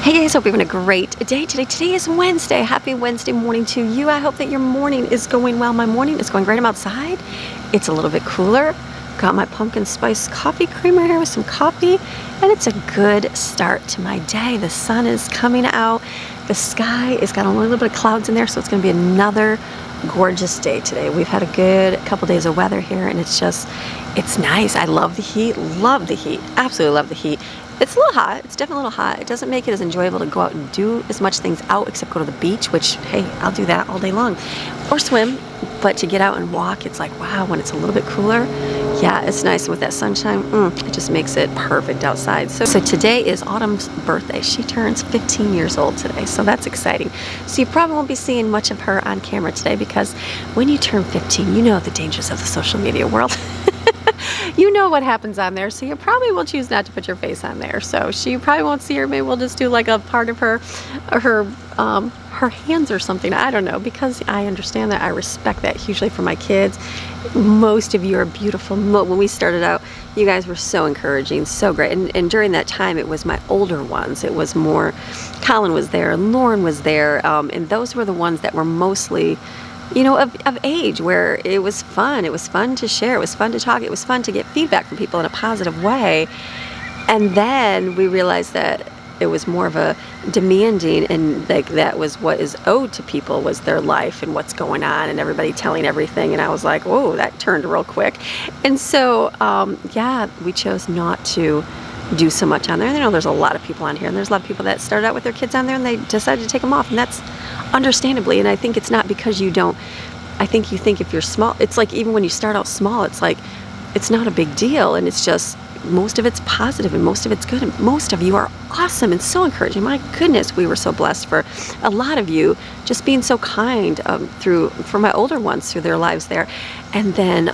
Hey guys, hope you're having a great day today. Today is Wednesday. Happy Wednesday morning to you. I hope that your morning is going well. My morning is going great. I'm outside. It's a little bit cooler. Got my pumpkin spice coffee creamer here with some coffee, and it's a good start to my day. The sun is coming out. The sky has got a little bit of clouds in there, so it's going to be another gorgeous day today. We've had a good couple days of weather here, and it's nice. I love the heat, absolutely love the heat. It's a little hot. It's definitely a little hot. It doesn't make it as enjoyable to go out and do as much things out, except go to the beach, which, hey, I'll do that all day long, or swim. But to get out and walk, it's like, wow, when it's a little bit cooler, yeah, it's nice. With that sunshine, it just makes it perfect outside. So today is Autumn's birthday. She turns 15 years old today, so that's exciting. So you probably won't be seeing much of her on camera today, because when you turn 15, you know the dangers of the social media world. You know what happens on there, so you probably will choose not to put your face on there. So she probably won't see her. Maybe we'll just do like a part of her hands or something. I don't know, because I understand that. I respect that hugely for my kids. Most of you are beautiful. When we started out, you guys were so encouraging, so great. And during that time, it was my older ones. It was more, Colin was there, Lauren was there, and those were the ones that were mostly, you know, of age, where it was fun. It was fun to share. It was fun to talk. It was fun to get feedback from people in a positive way. And then we realized that it was more of a demanding, and like that was what is owed to people, was their life and what's going on, and everybody telling everything. And I was like, whoa, that turned real quick. And so, yeah, we chose not to do so much on there. And I know there's a lot of people on here, and there's a lot of people that started out with their kids on there and they decided to take them off, and that's understandably. And I think it's not because you don't, I think you think if you're small, it's like, even when you start out small, it's like, it's not a big deal, and it's just, most of it's positive and most of it's good, and most of you are awesome and so encouraging. My goodness, we were so blessed for a lot of you just being so kind for my older ones through their lives there. And then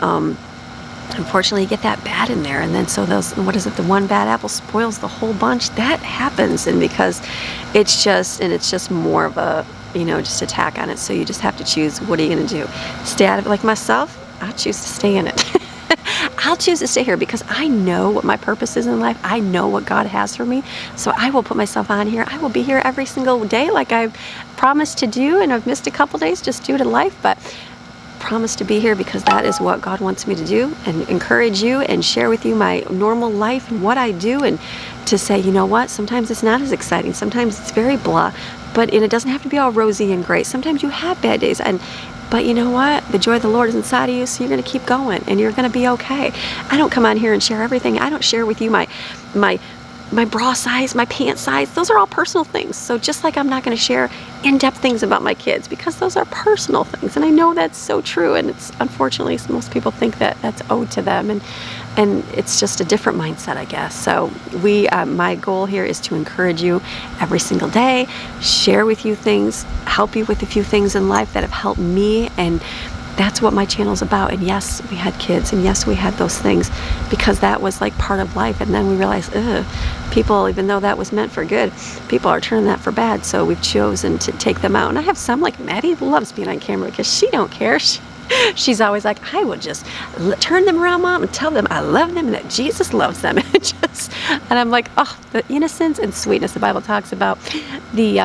unfortunately you get that bad in there, and then so those, what is it, the one bad apple spoils the whole bunch. That happens, and because it's just more of a, you know, just attack on it. So you just have to choose, what are you going to do? Stay out of it? Like myself, I'll choose to stay in it. I'll choose to stay here because I know what my purpose is in life. I know what God has for me. So I will put myself on here. I will be here every single day like I've promised to do, and I've missed a couple days just due to life, but promise to be here because that is what God wants me to do, and encourage you and share with you my normal life and what I do, and to say, you know what, sometimes it's not as exciting. Sometimes it's very blah, and it doesn't have to be all rosy and great. Sometimes you have bad days, but you know what? The joy of the Lord is inside of you, so you're going to keep going, and you're going to be okay. I don't come on here and share everything. I don't share with you my bra size, my pant size. Those are all personal things. So just like I'm not going to share in-depth things about my kids, because those are personal things, and I know that's so true, and it's, unfortunately, most people think that that's owed to them, and it's just a different mindset, I guess. So my goal here is to encourage you every single day, share with you things, help you with a few things in life that have helped me, and that's what my channel is about. And yes, we had kids, and yes, we had those things, because that was like part of life. And then we realized, people, even though that was meant for good, people are turning that for bad. So we've chosen to take them out. And I have some, like Maddie, loves being on camera because she don't care. She's always like, I will just turn them around, Mom, and tell them I love them and that Jesus loves them. And I'm like, oh, the innocence and sweetness. The Bible talks about the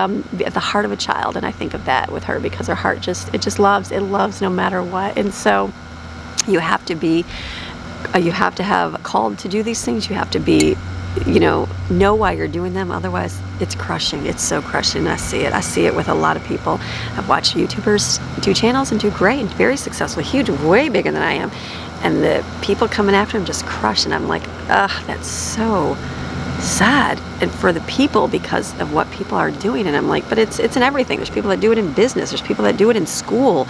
heart of a child, and I think of that with her, because her heart it loves no matter what. And so you have to have called to do these things. You have to be, know why you're doing them. Otherwise, it's crushing. It's so crushing. I see it with a lot of people. I've watched YouTubers do channels and do great and very successful, huge, way bigger than I am, and the people coming after them just crush. And I'm like, ugh, that's so sad, and for the people, because of what people are doing. And I'm like, but it's in everything. There's people that do it in business. There's people that do it in school,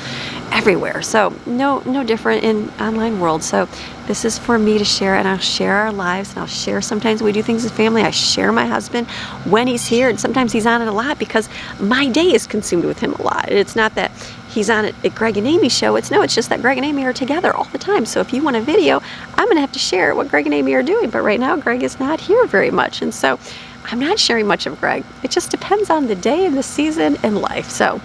everywhere. So no different in online world. So this is for me to share, and I'll share our lives, and I'll share, sometimes we do things as family. I share my husband when he's here, and sometimes he's on it a lot because my day is consumed with him a lot. It's not that he's on it at Greg and Amy's show. It's just that Greg and Amy are together all the time. So if you want a video, I'm going to have to share what Greg and Amy are doing. But right now, Greg is not here very much. And so I'm not sharing much of Greg. It just depends on the day and the season and life. So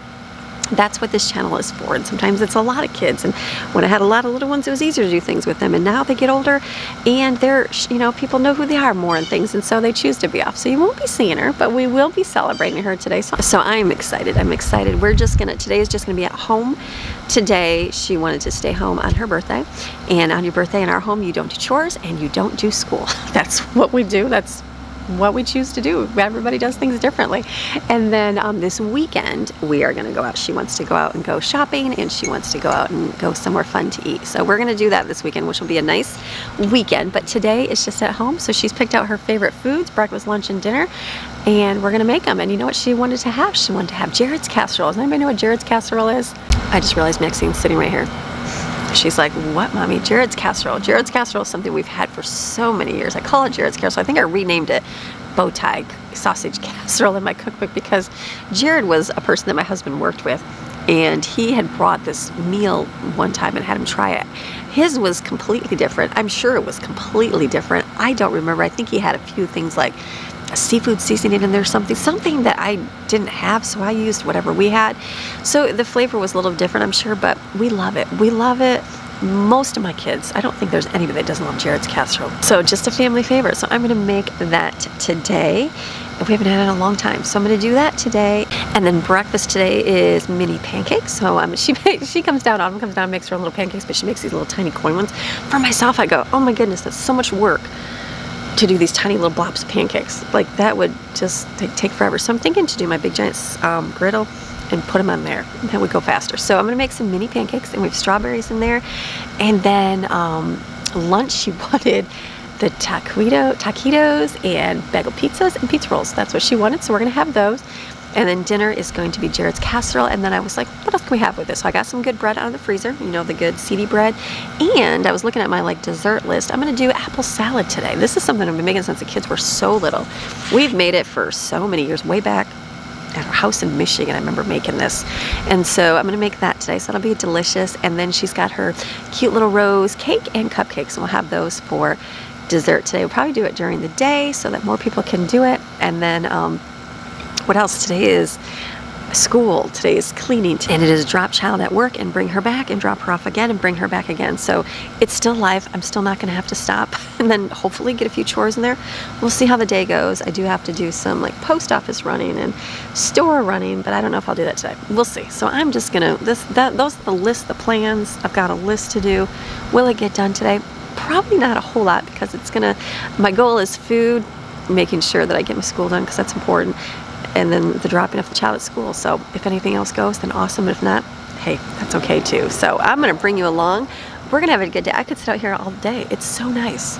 That's what this channel is for. And sometimes it's a lot of kids, and when I had a lot of little ones, it was easier to do things with them, and now they get older and they're, you know, people know who they are more and things, and so they choose to be off. So you won't be seeing her, but we will be celebrating her today. So I'm excited. I'm excited. Today is just gonna be at home. Today she wanted to stay home on her birthday, and on your birthday in our home you don't do chores and you don't do school. That's what we do. That's what we choose to do. Everybody does things differently. And then this weekend we are going to go out. She wants to go out and go shopping, and she wants to go out and go somewhere fun to eat. So we're going to do that this weekend, which will be a nice weekend. But today is just at home. So she's picked out her favorite foods, breakfast, lunch, and dinner, and we're going to make them. And you know what she wanted to have? She wanted to have Jared's casserole. Does anybody know what Jared's casserole is? I just realized Maxine's sitting right here. She's like, what, Mommy? Jared's casserole. Jared's casserole is something we've had for so many years. I call it Jared's casserole. I think I renamed it bow tie sausage casserole in my cookbook because Jared was a person that my husband worked with, and he had brought this meal one time and had him try it. His was completely different. I'm sure it was completely different. I don't remember. I think he had a few things like a seafood seasoning in there, something that I didn't have, so I used whatever we had. So the flavor was a little different, I'm sure, but we love it. We love it. Most of my kids, I don't think there's anybody that doesn't love Jared's casserole. So just a family favorite. So I'm going to make that today. We haven't had it in a long time, so I'm going to do that today. And then breakfast today is mini pancakes. So she comes down, Autumn comes down and makes her own little pancakes, but she makes these little tiny coin ones. For myself, I go, oh my goodness, that's so much work to do these tiny little blobs of pancakes. Like that would just take forever. So I'm thinking to do my big giant griddle and put them on there. That would go faster. So I'm gonna make some mini pancakes, and we have strawberries in there. And then lunch, she wanted the taquitos and bagel pizzas and pizza rolls. That's what she wanted, so we're gonna have those. And then dinner is going to be Jared's casserole. And then I was like, what else can we have with this? So I got some good bread out of the freezer, you know, the good seedy bread. And I was looking at my dessert list. I'm gonna do apple salad today. This is something I've been making since the kids were so little. We've made it for so many years, way back at our house in Michigan. I remember making this. And so I'm gonna make that today, so it'll be delicious. And then she's got her cute little rose cake and cupcakes, and we'll have those for dessert today. We'll probably do it during the day so that more people can do it. And then what else? Today is school. Today is cleaning. And it is drop child at work and bring her back and drop her off again and bring her back again. So it's still live. I'm still not going to have to stop. And then hopefully get a few chores in there. We'll see how the day goes. I do have to do some post office running and store running, but I don't know if I'll do that today. We'll see. So I'm just going to, those are the list, the plans. I've got a list to do. Will it get done today? Probably not a whole lot, because my goal is food, making sure that I get my school done, because that's important. And then the dropping off the child at school. So if anything else goes, then awesome. If not, hey, that's okay too. So I'm going to bring you along. We're going to have a good day. I could sit out here all day. It's so nice.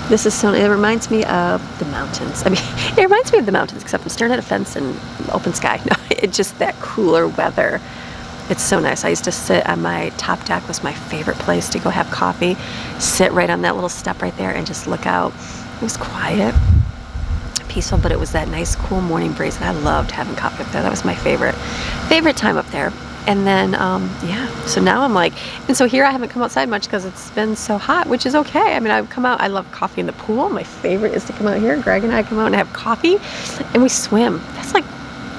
This is so, it reminds me of the mountains. I mean, it reminds me of the mountains, except I'm staring at a fence and open sky. No, it's just that cooler weather. It's so nice. I used to sit on my top deck. Was my favorite place to go have coffee. Sit right on that little step right there and just look out. It was quiet, peaceful, but it was that nice cool morning breeze, and I loved having coffee up there. That was my favorite time up there. And then yeah, so now I'm like, and so here I haven't come outside much because it's been so hot, which is okay. I mean, I've come out, I love coffee in the pool. My favorite is to come out here. Greg and I come out and have coffee, and we swim. That's like,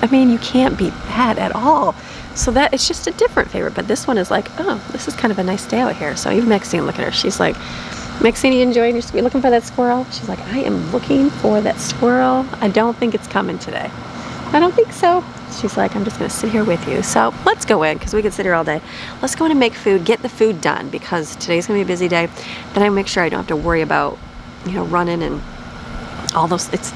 I mean, you can't beat that at all. So that, it's just a different favorite. But this one is like, oh, this is kind of a nice day out here. So even Maxine, look at her. She's like, Maxine, you enjoying your, you looking for that squirrel? She's like, I am looking for that squirrel. I don't think it's coming today. I don't think so. She's like, I'm just gonna sit here with you. So let's go in, because we could sit here all day. Let's go in and make food, get the food done, because today's gonna be a busy day. Then I make sure I don't have to worry about, you know, running and all those. It's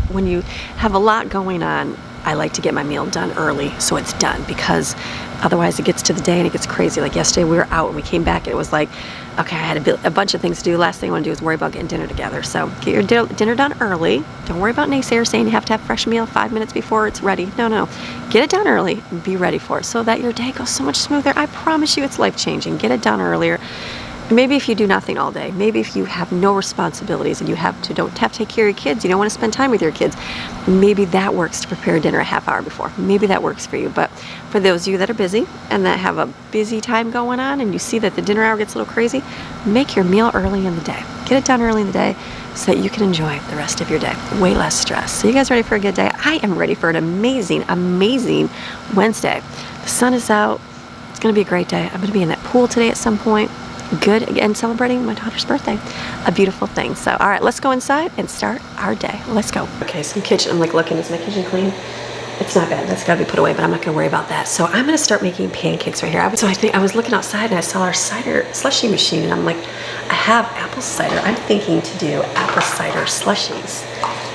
when you have a lot going on, I like to get my meal done early so it's done, because otherwise it gets to the day and it gets crazy. Like yesterday we were out and we came back and it was like, okay, I had a bunch of things to do. Last thing I want to do is worry about getting dinner together. So get your dinner done early. Don't worry about naysayers saying you have to have fresh meal 5 minutes before it's ready. No. Get it done early and be ready for it so that your day goes so much smoother. I promise you it's life-changing. Get it done earlier. Maybe if you do nothing all day, maybe if you have no responsibilities and you don't have to take care of your kids, you don't want to spend time with your kids, maybe that works to prepare dinner a half hour before. Maybe that works for you. But for those of you that are busy and that have a busy time going on and you see that the dinner hour gets a little crazy, make your meal early in the day. Get it done early in the day so that you can enjoy the rest of your day. Way less stress. So you guys ready for a good day? I am ready for an amazing, amazing Wednesday. The sun is out. It's going to be a great day. I'm going to be in that pool today at some point. Good, again, celebrating my daughter's birthday. A beautiful thing. So, all right, let's go inside and start our day. Let's go. Okay, so I'm like looking, is my kitchen clean? It's not bad, that's gotta be put away, but I'm not gonna worry about that. So I'm gonna start making pancakes right here. I was looking outside and I saw our cider slushy machine and I'm like, I have apple cider. I'm thinking to do apple cider slushies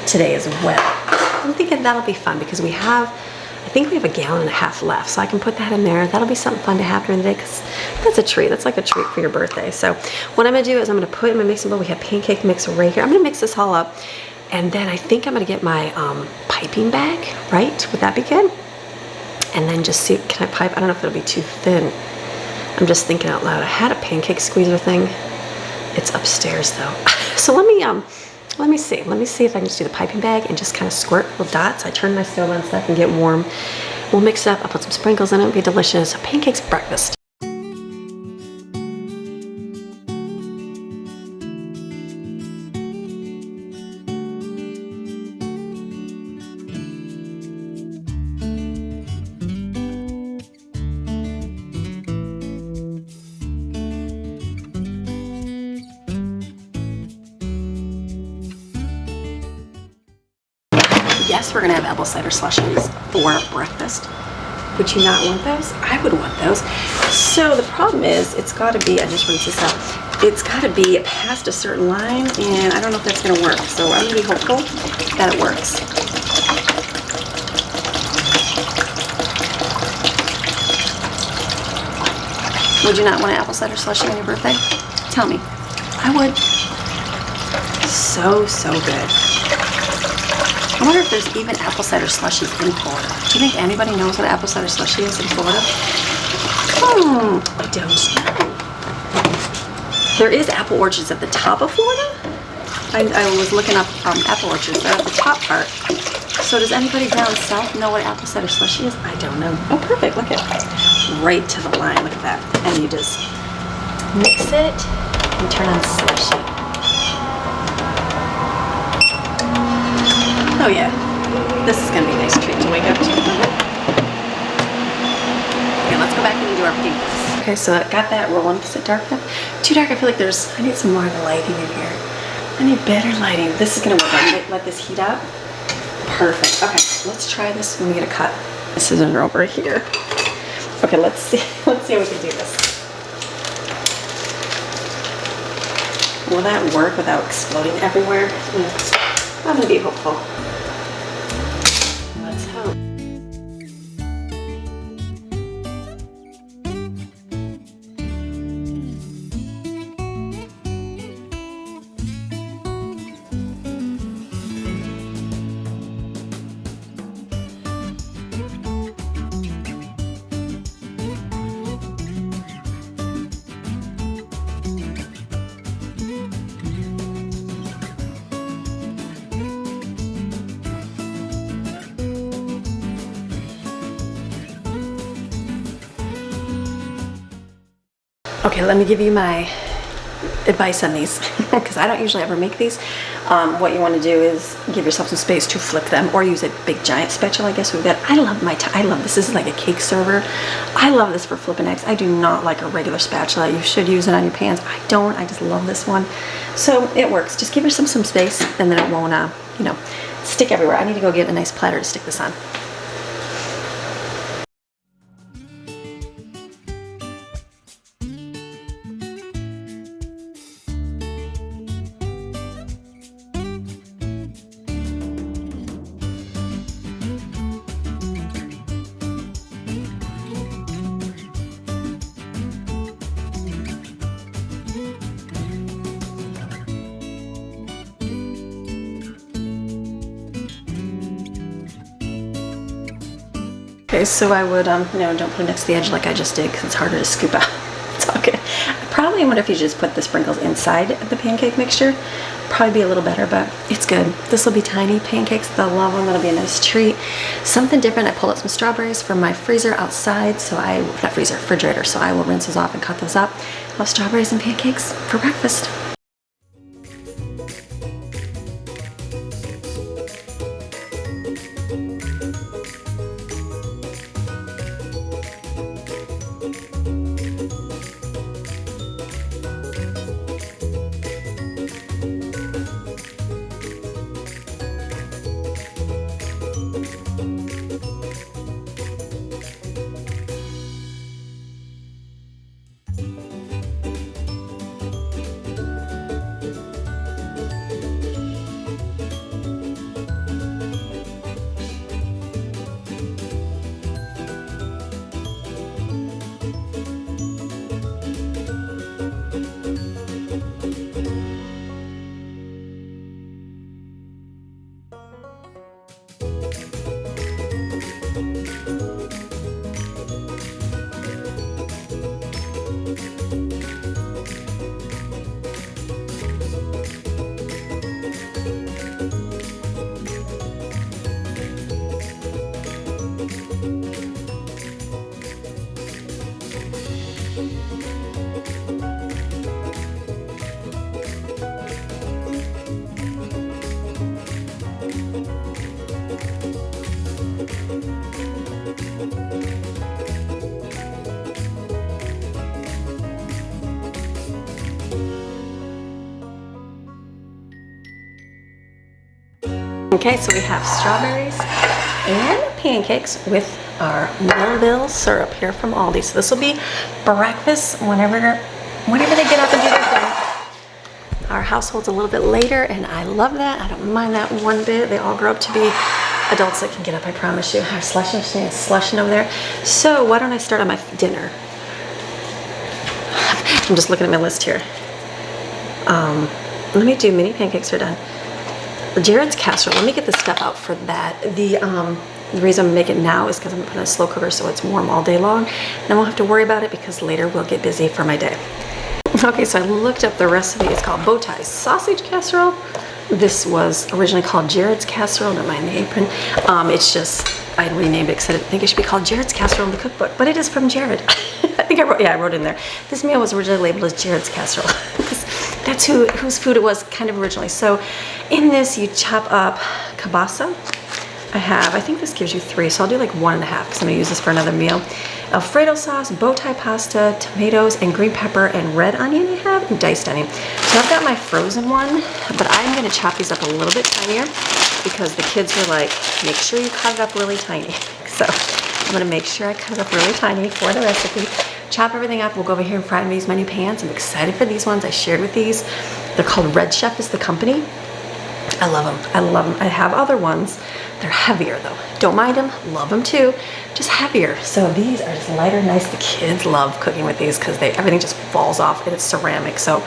today as well. I'm thinking that'll be fun because I think we have 1.5 gallons left, so I can put that in there. That'll be something fun to have during the day because that's a treat. That's like a treat for your birthday. So what I'm gonna do is I'm gonna put in my mixing bowl. We have pancake mix right here. I'm gonna mix this all up, and then I think I'm gonna get my piping bag, right? Would that be good? And then just see, can I pipe? I don't know if it'll be too thin. I'm just thinking out loud. I had a pancake squeezer thing. It's upstairs though. So let me see if I can just do the piping bag and just kind of squirt little dots. I turn my stove on so I can get warm. We'll mix it up. I'll put some sprinkles in it. It'll be delicious. Pancakes breakfast. Yes, we're gonna have apple cider slushies for breakfast. Would you not want those? I would want those. So the problem is, it's gotta be, I just rinsed this out, it's gotta be past a certain line, and I don't know if that's gonna work. So I'm gonna be hopeful that it works. Would you not want an apple cider slushie on your birthday? Tell me. I would. So good. I wonder if there's even apple cider slushies in Florida. Do you think anybody knows what apple cider slushie is in Florida? I don't know. There is apple orchards at the top of Florida. I was looking up apple orchards. They're at the top part. So does anybody down south know what apple cider slushie is? I don't know. Oh, perfect. Look at it. Right to the line. Look at that. And you just mix it and turn on slushy. Oh yeah, this is gonna be a nice treat to wake up to. Okay, let's go back in and do our pancakes. Okay, so I got that rolling. Is it dark enough? Too dark. I feel like I need some more lighting in here. I need better lighting. This is gonna work. I'm gonna let this heat up. Perfect. Okay, let's try this when we get a cut. The scissors are over here. Okay, let's see how we can do this. Will that work without exploding everywhere? I'm gonna be hopeful. Let's hope. Okay, let me give you my advice on these because I don't usually ever make these. What you want to do is give yourself some space to flip them or use a big giant spatula. I guess we've got. I love this. This is like a cake server. I love this for flipping eggs. I do not like a regular spatula. You should use it on your pans. I don't. I just love this one. So it works. Just give yourself some space and then it won't, stick everywhere. I need to go get a nice platter to stick this on. Okay, so I would, don't put it next to the edge like I just did because it's harder to scoop out. It's all good. I probably, I wonder if you just put the sprinkles inside the pancake mixture. Probably be a little better, but it's good. This will be tiny pancakes. They'll love them. It'll be a nice treat. Something different. I pulled out some strawberries from my freezer outside, so not freezer, refrigerator, so I will rinse those off and cut those up. I'll have strawberries and pancakes for breakfast. Okay, so we have strawberries and pancakes with our Millville syrup here from Aldi. So this will be breakfast whenever they get up and do their thing. Our household's a little bit later, and I love that. I don't mind that one bit. They all grow up to be adults that can get up, I promise you. Our slush machine is slushing over there. So why don't I start on my dinner? I'm just looking at my list here. Let me do mini pancakes are done. Jared's casserole, let me get the stuff out for that. The reason I'm making it now is because I'm gonna put it in a slow cooker so it's warm all day long. Then we'll have to worry about it because later we'll get busy for my day. Okay, so I looked up the recipe. It's called bow tie sausage casserole. This was originally called Jared's casserole, don't mind the apron. It's just, I renamed it because I didn't think it should be called Jared's casserole in the cookbook, but it is from Jared. I think I wrote in there. This meal was originally labeled as Jared's casserole. That's whose food it was kind of originally. So in this, you chop up kielbasa. I think this gives you 3, so I'll do like 1.5 because I'm gonna use this for another meal. Alfredo sauce, bow tie pasta, tomatoes, and green pepper, and red onion I have, and diced onion. So I've got my frozen one, but I'm gonna chop these up a little bit tinier because the kids were like, make sure you cut it up really tiny. So I'm gonna make sure I cut it up really tiny for the recipe. Chop everything up. We'll go over here and fry them in these mini pans. I'm excited for these ones. I shared with these. They're called Red Chef is the company. I love them. I love them. I have other ones. They're heavier though. Don't mind them. Love them too. Just heavier. So these are just lighter, nice. The kids love cooking with these because everything just falls off and it's ceramic. So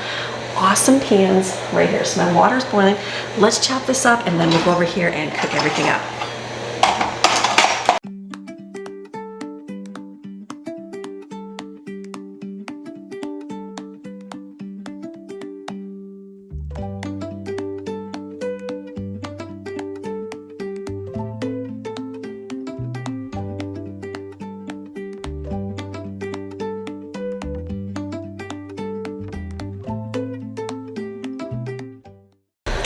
awesome pans right here. So my water's boiling. Let's chop this up and then we'll go over here and cook everything up.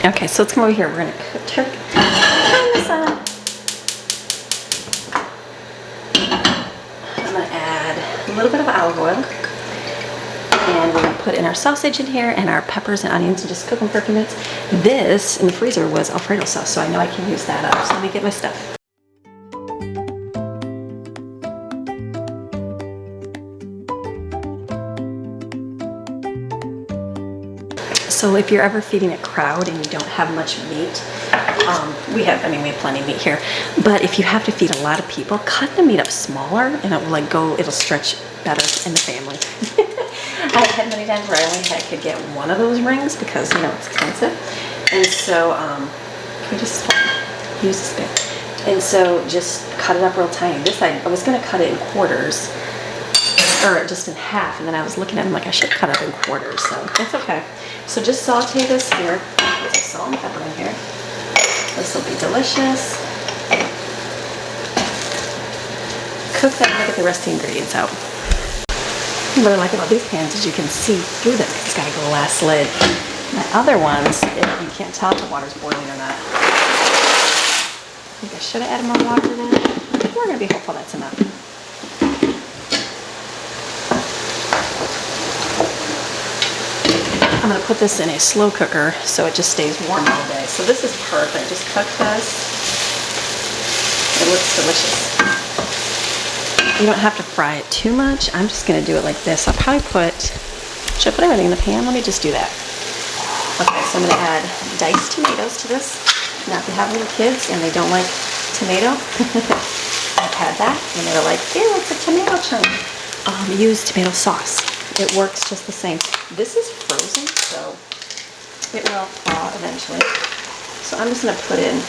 Okay, so let's come over here. We're gonna turn this on. I'm gonna add a little bit of olive oil. And we're gonna put in our sausage in here and our peppers and onions and just cook them for a few minutes. This in the freezer was Alfredo sauce, so I know I can use that up. So let me get my stuff. So if you're ever feeding a crowd and you don't have much meat, we have plenty of meat here, but if you have to feed a lot of people, cut the meat up smaller and it'll stretch better in the family. I've had many times where I could get one of those rings because, it's expensive. And so, can we just use the spit? And so just cut it up real tiny. This, I was gonna cut it in quarters, or just in half, and then I was looking at them like I should cut up in quarters, so it's okay. So just saute this here. Put some salt and pepper in here. This will be delicious. Cook that and look at the rest of the ingredients out. What I like about these pans is you can see through them. It's got a glass lid. My other ones, you can't tell if the water's boiling or not. I think I should have added more water to that. We're going to be hopeful that's enough. I'm going to put this in a slow cooker so it just stays warm all day. So this is perfect. Just cook this. It looks delicious. You don't have to fry it too much. I'm just gonna do it like this. I'll probably should I put everything in the pan? Let me just do that. Okay, so I'm gonna add diced tomatoes to this. Now if you have little kids and they don't like tomato, I've had that and they're like, ew, it's a tomato chunk. Use tomato sauce. It works just the same. This is frozen, so it will thaw eventually. So I'm just gonna put in,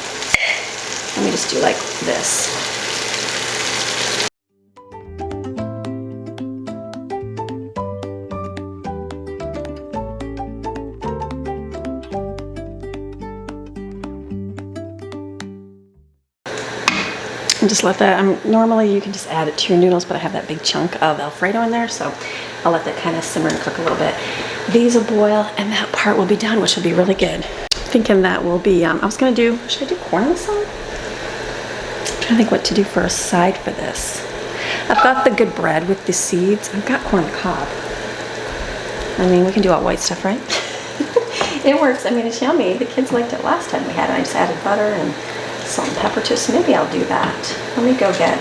let me just do like this. And just let that, normally you can just add it to your noodles, but I have that big chunk of Alfredo in there, so I'll let that kind of simmer and cook a little bit. These will boil, and that part will be done, which will be really good. Thinking that will be, I was gonna do, should I do corn on the side? I'm trying to think what to do for a side for this. I've got the good bread with the seeds. I've got corn on the cob. I mean, we can do all white stuff, right? It works, I mean, it's yummy. The kids liked it last time we had it. I just added butter and salt and pepper to it, so maybe I'll do that. Let me go get,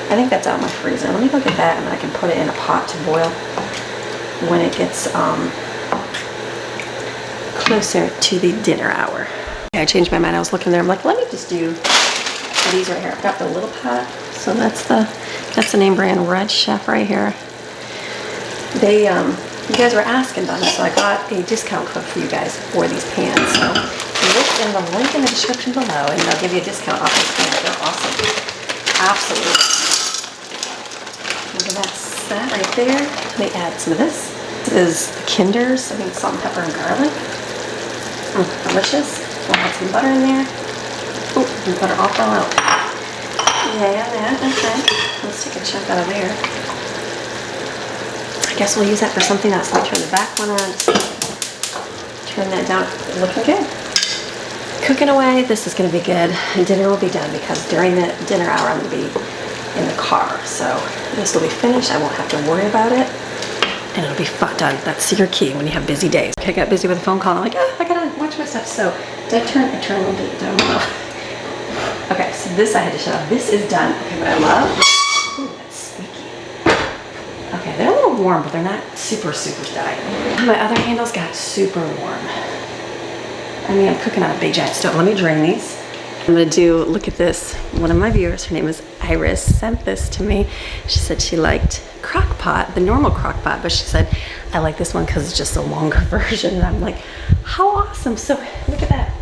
I think that's out in my freezer. Let me go get that and then I can put it in a pot to boil when it gets closer to the dinner hour. Okay, I changed my mind. I was looking there, I'm like, let me just do these right here. I've got the little pot, so that's the name brand Red Chef right here. They, you guys were asking about it, so I got a discount code for you guys for these pans. So look in the link in the description below and they'll give you a discount off these pans. They're awesome. Absolutely. Look at that set right there. Let me add some of this. This is the Kinders. I think salt and pepper and garlic. Delicious. We'll add some butter in there. Oh, the butter all fell out. Yeah, that. Okay. Let's take a chunk out of there. I guess we'll use that for something else. Let me turn the back one on. Just turn that down. Looking good. Cooking away. This is going to be good. And dinner will be done because during the dinner hour I'm going to be in the car. So this will be finished. I won't have to worry about it. And it'll be done. That's your key when you have busy days. I got busy with a phone call and I'm like, oh, I gotta watch my stuff. So did I turn a little bit down low? Okay, so this I had to shut off. This is done. Okay, what I love. Ooh, that's squeaky. Okay, they're a little warm, but they're not super, super dying. My other handles got super warm. I mean, I'm cooking on a big giant stove. Let me drain these. I'm gonna do, look at this. One of my viewers, her name is Iris, sent this to me. She said she liked crock pot, the normal crock pot, but she said, I like this one because it's just a longer version. And I'm like, how awesome. So look at that.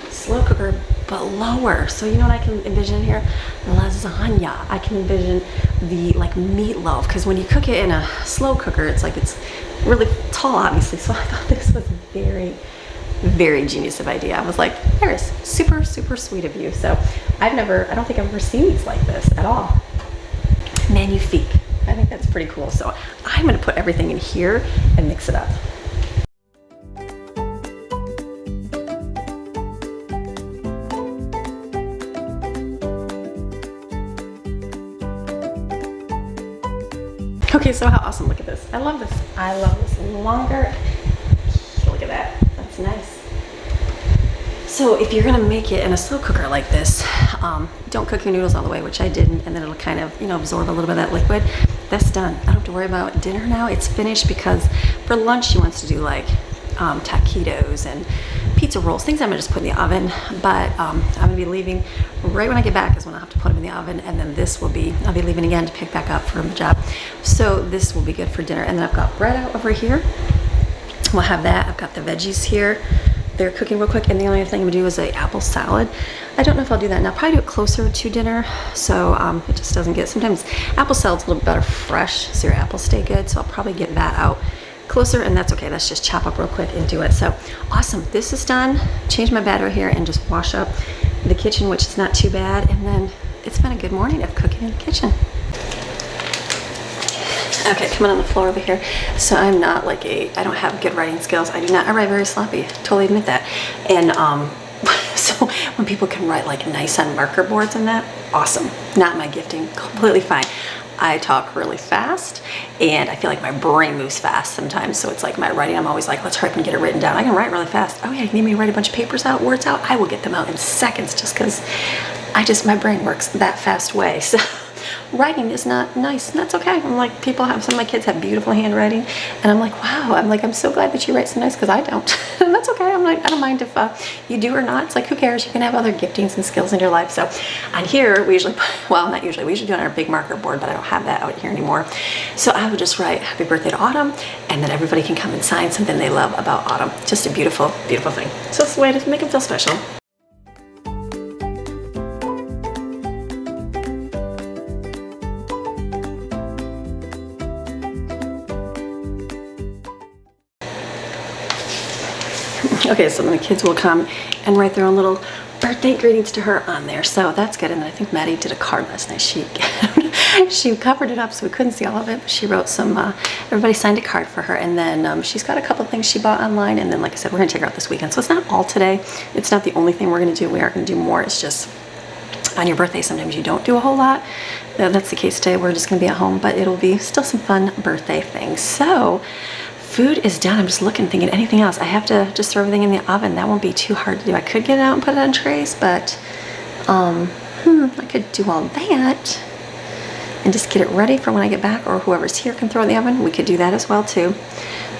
Slow cooker, but lower. So you know what I can envision here? Lasagna. I can envision the like meatloaf, because when you cook it in a slow cooker, it's like it's really tall, obviously. So I thought this was very, very genius of idea. I was like, Iris, super, super sweet of you. So I don't think I've ever seen these like this at all. Magnifique. I think that's pretty cool. So I'm gonna put everything in here and mix it up. Okay, so how awesome, look at this. I love this. I love this longer. Look at that, that's nice. So if you're gonna make it in a slow cooker like this, don't cook your noodles all the way, which I didn't, and then it'll kind of, you know, absorb a little bit of that liquid. That's done. I don't have to worry about dinner now. It's finished, because for lunch she wants to do like taquitos and pizza rolls, things I'm gonna just put in the oven, but I'm gonna be leaving right when I get back is when I'll have to put them in the oven, and then this will be, I'll be leaving again to pick back up from the job. So this will be good for dinner. And then I've got bread out over here. We'll have that. I've got the veggies here. they're cooking real quick, and the only other thing I'm gonna do is a apple salad. I don't know if I'll do that now. I'll probably do it closer to dinner, so it just doesn't get, sometimes apple salad's a little bit better fresh, so your apples stay good, so I'll probably get that out closer, and that's okay. Let's just chop up real quick and do it. So awesome, this is done. Change my battery here and just wash up the kitchen, which is not too bad, and then it's been a good morning of cooking in the kitchen. Okay, coming on the floor over here. So I'm not like I don't have good writing skills. I write very sloppy, totally admit that. And so when people can write like nice on marker boards and that, awesome. Not my gifting, completely fine. I talk really fast, and I feel like my brain moves fast sometimes. So it's like my writing, I'm always like, let's hurry up and get it written down. I can write really fast. Oh yeah, you need me to write a bunch of papers out, words out? I will get them out in seconds, just because my brain works that fast way. So writing is not nice, and that's okay. I'm like, some of my kids have beautiful handwriting, and I'm like, wow, I'm so glad that you write so nice, because I don't. And that's okay. I'm like, I don't mind if you do or not. It's like, who cares? You can have other giftings and skills in your life. So on here, we usually, well, not usually, we usually do it on our big marker board, but I don't have that out here anymore. So I would just write happy birthday to Autumn, and then everybody can come and sign something they love about Autumn. Just a beautiful, beautiful thing. So it's a way to make them feel special. Okay, so then the kids will come and write their own little birthday greetings to her on there, so that's good. And then I think Maddie did a card last night. She covered it up so we couldn't see all of it, but she wrote some, everybody signed a card for her, and then she's got a couple things she bought online, and then like I said, we're gonna take her out this weekend. So it's not all today. It's not the only thing we're gonna do. We are gonna do more. It's just on your birthday, sometimes you don't do a whole lot. That's the case today. We're just gonna be at home, but it'll be still some fun birthday things. So food is done. I'm just looking, thinking anything else. I have to just throw everything in the oven. That won't be too hard to do. I could get it out and put it on trays, but I could do all that and just get it ready for when I get back, or whoever's here can throw it in the oven. We could do that as well too.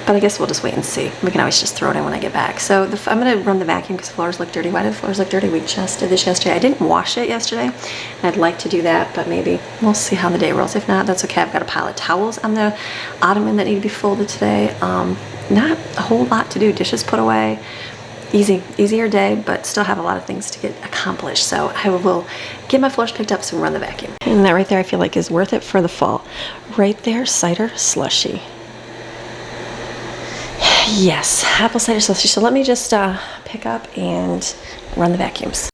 But I guess we'll just wait and see. We can always just throw it in when I get back. So I'm gonna run the vacuum because floors look dirty. Why did the floors look dirty? We just did this yesterday. I didn't wash it yesterday, and I'd like to do that, but maybe we'll see how the day rolls. If not, that's okay. I've got a pile of towels on the ottoman that need to be folded today. Not a whole lot to do. Dishes put away. Easier day, but still have a lot of things to get accomplished. So I will get my floors picked up, so we'll run the vacuum. And that right there I feel like is worth it for the fall. Right there, cider slushy. Yes, apple cider slushy. So let me just pick up and run the vacuums.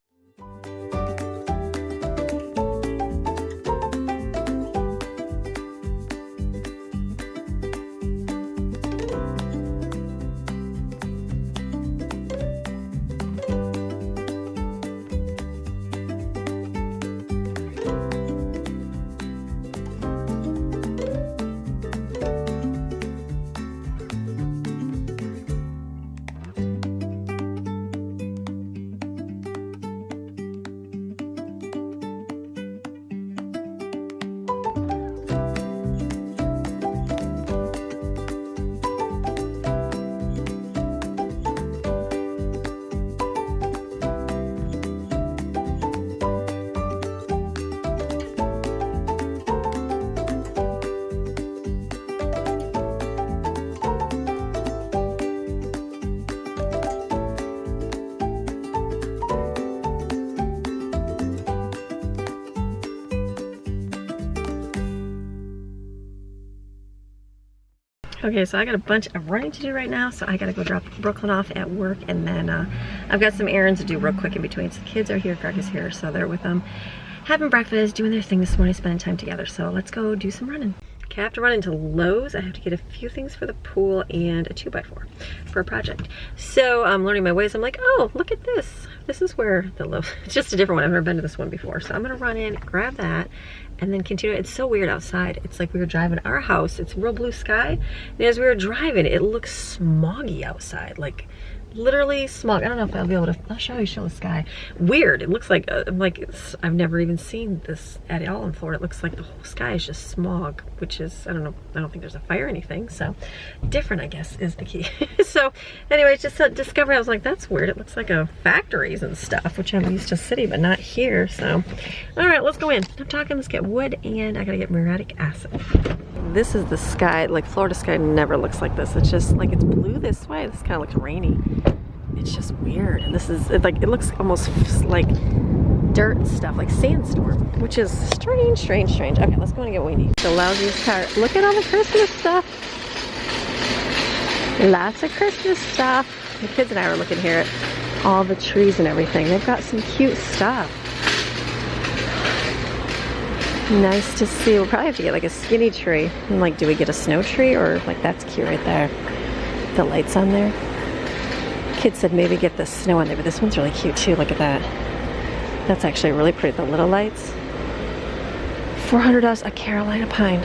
Okay, so I got a bunch of running to do right now, so I gotta go drop Brooklyn off at work, and then I've got some errands to do real quick in between. So the kids are here, Greg is here, so they're with them, having breakfast, doing their thing this morning, spending time together. So let's go do some running. Okay, I have to run into Lowe's. I have to get a few things for the pool and a 2x4 for a project. So I'm learning my ways. I'm like, oh, look at this. This is where the Lowe's, it's just a different one. I've never been to this one before. So I'm gonna run in, grab that, and then continue. It's so weird outside. It's like we were driving our house. It's real blue sky. And as we were driving, it looks smoggy outside. Like literally smog. I don't know if I'll be able to, I'll show the sky. Weird. It looks like, I've never even seen this at all in Florida. It looks like the whole sky is just smog, which is, I don't know, I don't think there's a fire or anything. So different, I guess, is the key. So anyway, just a discovery. I was like, that's weird. It looks like a factories and stuff, which I'm used to city, but not here. So, all right, let's go in. I'm talking, let's get wood, and I gotta get muriatic acid. This is the sky. Like Florida sky never looks like this. It's just like it's blue this way. This kind of looks rainy. it's just weird. And this is like, it looks almost like dirt and stuff, like sandstorm, which is strange, strange, strange. Okay, let's go and get what we need. The lousiest part. Look at all the Christmas stuff. Lots of Christmas stuff. The kids and I were looking here at all the trees and everything. They've got some cute stuff. Nice to see. We'll probably have to get like a skinny tree. And like, do we get a snow tree, or like, that's cute right there. The lights on there. Kids said maybe get the snow on there, but this one's really cute too. Look at that. That's actually really pretty. The little lights. $400 a Carolina pine.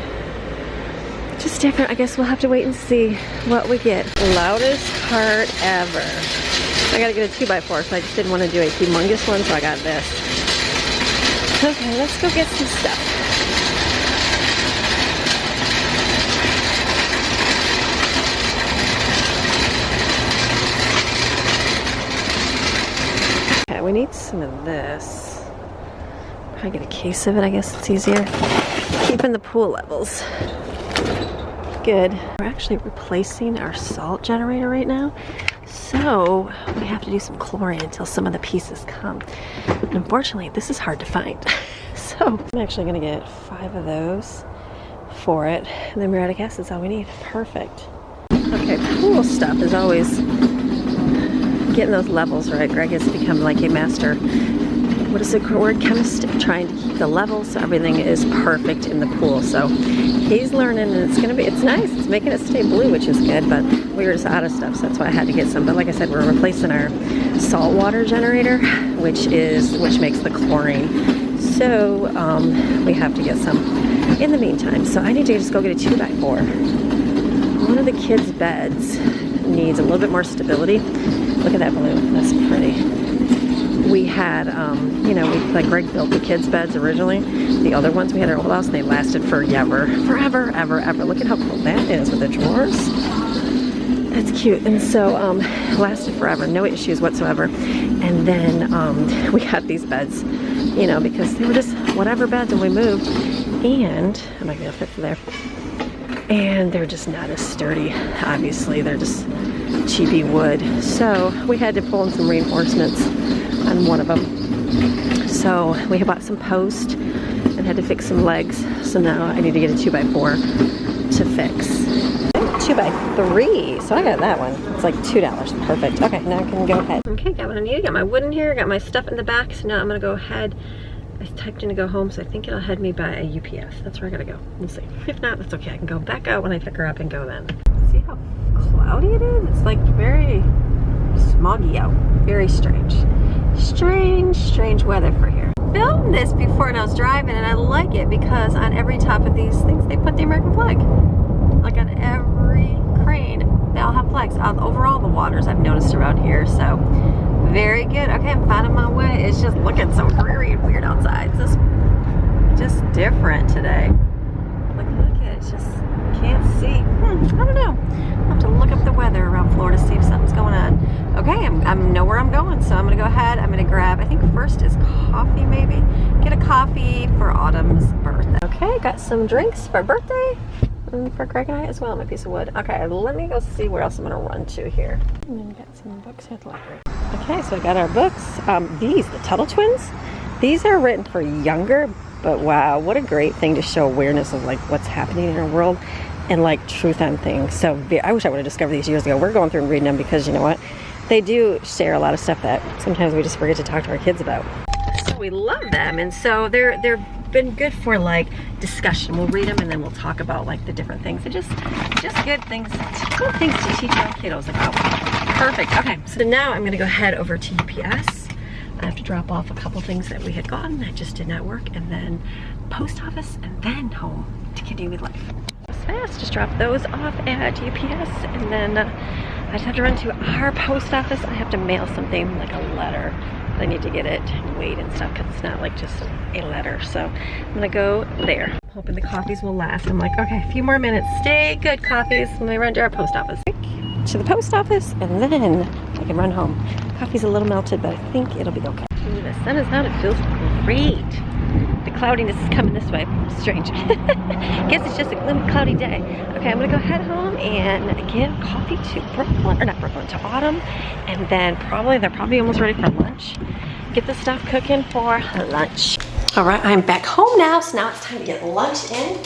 Just different. I guess we'll have to wait and see what we get. Loudest part ever. I gotta get a 2x4, so I just didn't want to do a humongous one, so I got this. Okay, let's go get some stuff. Okay, we need some of this. Probably get a case of it, I guess it's easier. Keeping the pool levels good. We're actually replacing our salt generator right now, so we have to do some chlorine until some of the pieces come. And unfortunately, this is hard to find. So I'm actually gonna get 5 of those for it, and then muriatic acid is all we need. Perfect. Okay, pool stuff is always getting those levels right. Greg has become like a master, what is the word, chemist, trying to keep the levels so everything is perfect in the pool. So he's learning, and it's nice. It's making it stay blue, which is good, but we were just out of stuff, so that's why I had to get some. But like I said, we're replacing our saltwater generator, which makes the chlorine. So we have to get some in the meantime. So I need to just go get a 2x4. One of the kids' beds needs a little bit more stability. Look at that balloon. That's pretty. We had, like Greg built the kids' beds originally. The other ones we had at our old house, and they lasted forever, ever. Look at how cool that is with the drawers. That's cute. And so, lasted forever, no issues whatsoever. And then we got these beds, because they were just whatever beds when we moved. And I'm not gonna fit through there. And they're just not as sturdy. Obviously, they're just cheapy wood. So we had to pull in some reinforcements on one of them. So we bought some post and had to fix some legs. So now I need to get a 2x4 to fix. 2x3. So I got that one. It's like $2. Perfect. Okay, now I can go ahead. Okay, got what I need. Got my wood in here. Got my stuff in the back. So now I'm gonna go ahead. I typed in to go home, so I think it'll head me by a UPS. That's where I gotta go. We'll see. If not, that's okay. I can go back out when I pick her up and go then. See how cloudy it is? It's like very smoggy out. Very strange. Strange weather for here. Filmed this before and I was driving, and I like it because on every top of these things they put the American flag. Like on every crane, they all have flags. Overall, the waters I've noticed around here, so very good. Okay, I'm finding my way. It's just looking so dreary and weird outside. It's just different today. Look at it. It's just can't see. I don't know. I'll have to look up the weather around Florida, see if something's going on. Okay, I know where I'm going, so I'm gonna go ahead. I'm gonna grab, I think first is coffee maybe. Get a coffee for Autumn's birthday. Okay, got some drinks for her birthday. And for Greg and I as well, my piece of wood. Okay, let me go see where else I'm gonna run to here. And then get some books at the library. Okay, so I got our books. The Tuttle Twins. These are written for younger, but wow, what a great thing to show awareness of like what's happening in our world and like truth on things. So I wish I would have discovered these years ago. We're going through and reading them because you know what? They do share a lot of stuff that sometimes we just forget to talk to our kids about. So we love them, and so they're been good for like discussion. We'll read them and then we'll talk about like the different things. They're just good things to teach our kiddos about. Perfect. Okay, so now I'm gonna go head over to UPS. I have to drop off a couple things that we had gotten that just did not work, and then post office, and then home to continue with life. Fast, just drop those off at UPS, and then I just have to run to our post office. I have to mail something like a letter. I need to get it and wait and stuff because it's not like just a letter. So I'm gonna go there. Hoping the coffees will last. I'm like, okay, a few more minutes. Stay good, coffees. I'm gonna run to our post office. To the post office, and then I can run home. Coffee's a little melted, but I think it'll be okay. Ooh, the sun is out. It feels great. The cloudiness is coming this way. Strange. Guess it's just a cloudy day. Okay, I'm gonna go head home and give coffee to Brooklyn, or not Brooklyn, to Autumn, and then they're probably almost ready for lunch. Get the stuff cooking for lunch. All right, I'm back home now, so now it's time to get lunch in.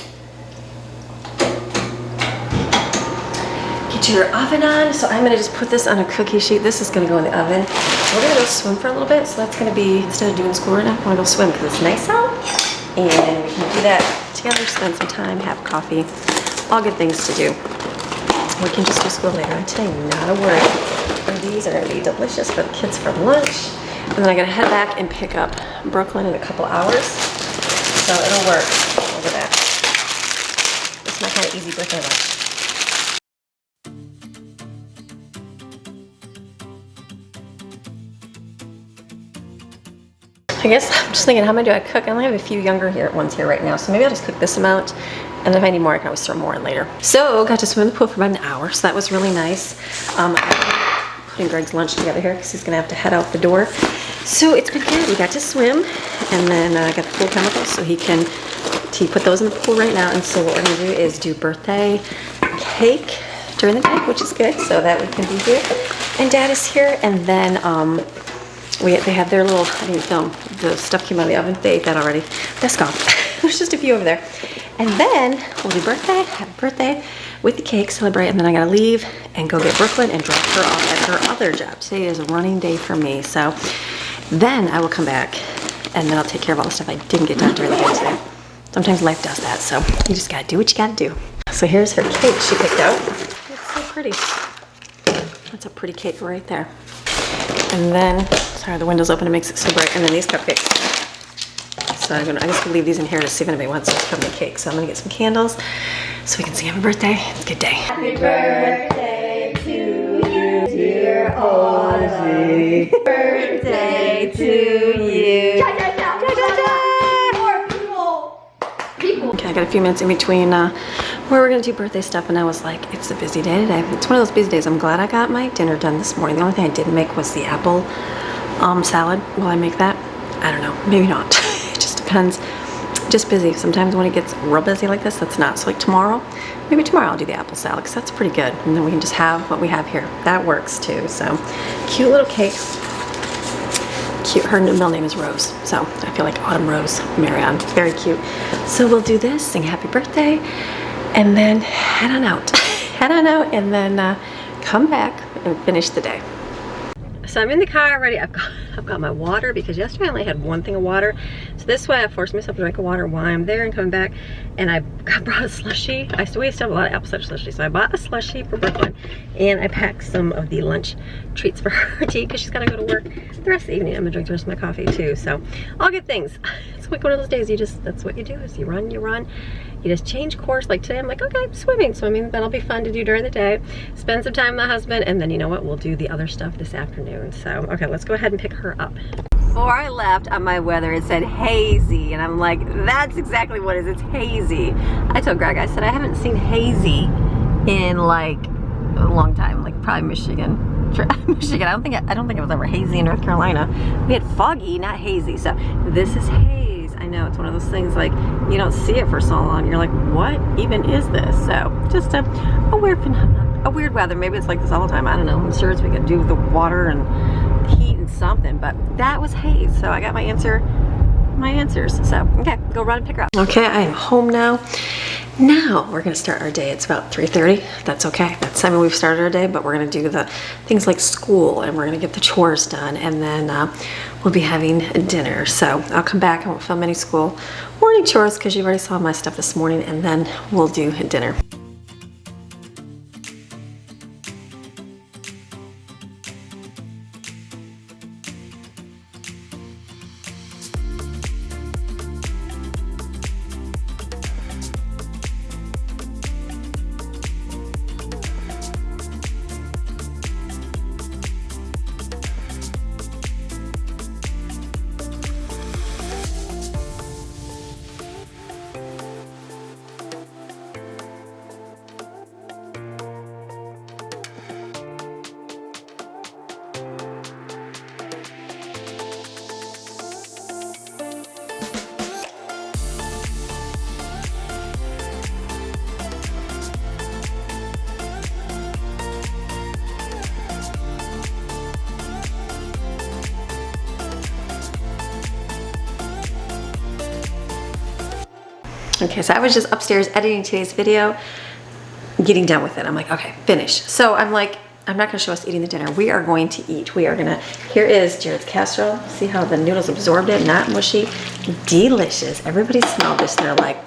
Get your oven on. So I'm gonna just put this on a cookie sheet. This is gonna go in the oven. We're gonna go swim for a little bit, so that's gonna be, instead of doing school right now, I'm gonna go swim because it's nice out. And we can do that together, spend some time, have coffee, all good things to do. We can just do school later on today, not a worry. And these are gonna be delicious for the kids for lunch. And then I gotta head back and pick up Brooklyn in a couple hours. So it'll work. Look at that. It's my kind of easy birthday lunch. I guess I'm just thinking, how many do I cook? I only have a few younger ones here right now, so maybe I'll just cook this amount, and if I need more, I can always throw more in later. So, got to swim in the pool for about an hour, so that was really nice. I'm putting Greg's lunch together here because he's gonna have to head out the door. So it's been good. We got to swim, and then I got the pool chemicals, so he put those in the pool right now. And so what we're gonna do is do birthday cake during the day, which is good, so that we can be here. And Dad is here, and then they had their little, I didn't film, the stuff came out of the oven. They ate that already. That's gone. There's just a few over there. And then we'll do birthday, happy birthday with the cake, celebrate, and then I gotta leave and go get Brooklyn and drop her off at her other job. Today is a running day for me, so then I will come back and then I'll take care of all the stuff I didn't get done during the day today. Sometimes life does that, so you just gotta do what you gotta do. So here's her cake she picked out. It's so pretty. That's a pretty cake right there. And then, sorry, the window's open, it makes it so bright. And then these cupcakes. So I guess we'll leave these in here to see if anybody wants us from the cake. So I'm gonna get some candles so we can sing happy birthday. It's a good day. Happy birthday to you, dear Audrey. Birthday to you. Okay, I got a few minutes in between where we're gonna do birthday stuff, and I was like, it's a busy day today. It's one of those busy days. I'm glad I got my dinner done this morning. The only thing I didn't make was the apple salad. Will I make that? I don't know, maybe not. It just depends. Just busy. Sometimes when it gets real busy like this, that's not. So like tomorrow, maybe tomorrow I'll do the apple salad because that's pretty good. And then we can just have what we have here. That works too. So cute little cake. Cute. Her middle name is Rose, so I feel like Autumn Rose Maryon. Very cute. So we'll do this, sing happy birthday, and then head on out. Head on out, and then come back and finish the day. So I'm in the car already. I've got my water because yesterday I only had one thing of water. So this way I forced myself to drink a water while I'm there and coming back. And I brought a slushie. We used to have a lot of apple cider slushie. So I bought a slushie for Brooklyn, and I packed some of the lunch treats for her tea because she's got to go to work the rest of the evening. I'm gonna drink the rest of my coffee too. So all good things. It's like one of those days that's what you do is you run. You just change course. Like today I'm like, okay, swimming. That'll be fun to do during the day. Spend some time with my husband, and then you know what? We'll do the other stuff this afternoon. So, okay, let's go ahead and pick her up. Before I left on my weather, it said hazy, and I'm like, that's exactly what it is. It's hazy. I told Greg, I said, I haven't seen hazy in like a long time, like probably Michigan. Michigan. I don't think it was ever hazy in North Carolina. We had foggy, not hazy. So this is haze. I know it's one of those things like you don't see it for so long. You're like, what even is this? So just a weird phenomenon, a weird weather. Maybe it's like this all the time. I don't know. I'm sure it's we could do with the water and heat and something. But that was haze. So I got my answers. So okay, go run and pick her up. Okay, I am home now. Now we're gonna start our day. It's about 3:30. That's okay. That's the time we've started our day, but we're gonna do the things like school, and we're gonna get the chores done, and then we'll be having dinner. So I'll come back. I won't film any school morning chores because you already saw my stuff this morning, and then we'll do dinner. Okay, so I was just upstairs editing today's video, getting done with it. I'm like, okay, finish. So I'm like, I'm not gonna show us eating the dinner. We are going to eat. We are gonna, here is Jared's casserole. See how the noodles absorbed it, not mushy. Delicious. Everybody smelled this and they're like,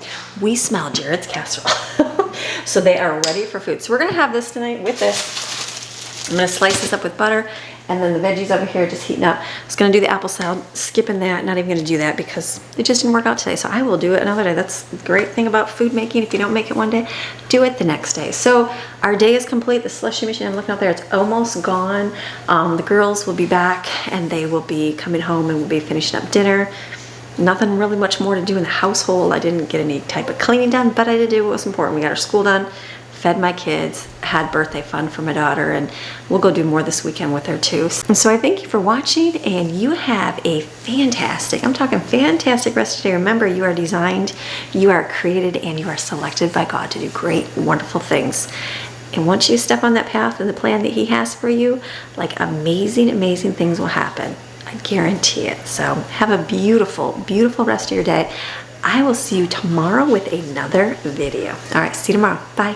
we smell Jared's casserole. So they are ready for food. So we're gonna have this tonight with this. I'm gonna slice this up with butter, and then the veggies over here just heating up. I was gonna do the apple salad, skipping that, not even gonna do that because it just didn't work out today. So I will do it another day. That's the great thing about food making. If you don't make it one day, do it the next day. So our day is complete. The slushy machine, I'm looking out there, it's almost gone. The girls will be back and they will be coming home and we'll be finishing up dinner. Nothing really much more to do in the household. I didn't get any type of cleaning done, but I did do what was important. We got our school done, fed my kids, had birthday fun for my daughter, and we'll go do more this weekend with her too. And so I thank you for watching, and you have a fantastic, I'm talking fantastic rest of the day. Remember, you are designed, you are created, and you are selected by God to do great, wonderful things. And once you step on that path and the plan that He has for you, like amazing, amazing things will happen. I guarantee it. So have a beautiful, beautiful rest of your day. I will see you tomorrow with another video. All right, see you tomorrow. Bye.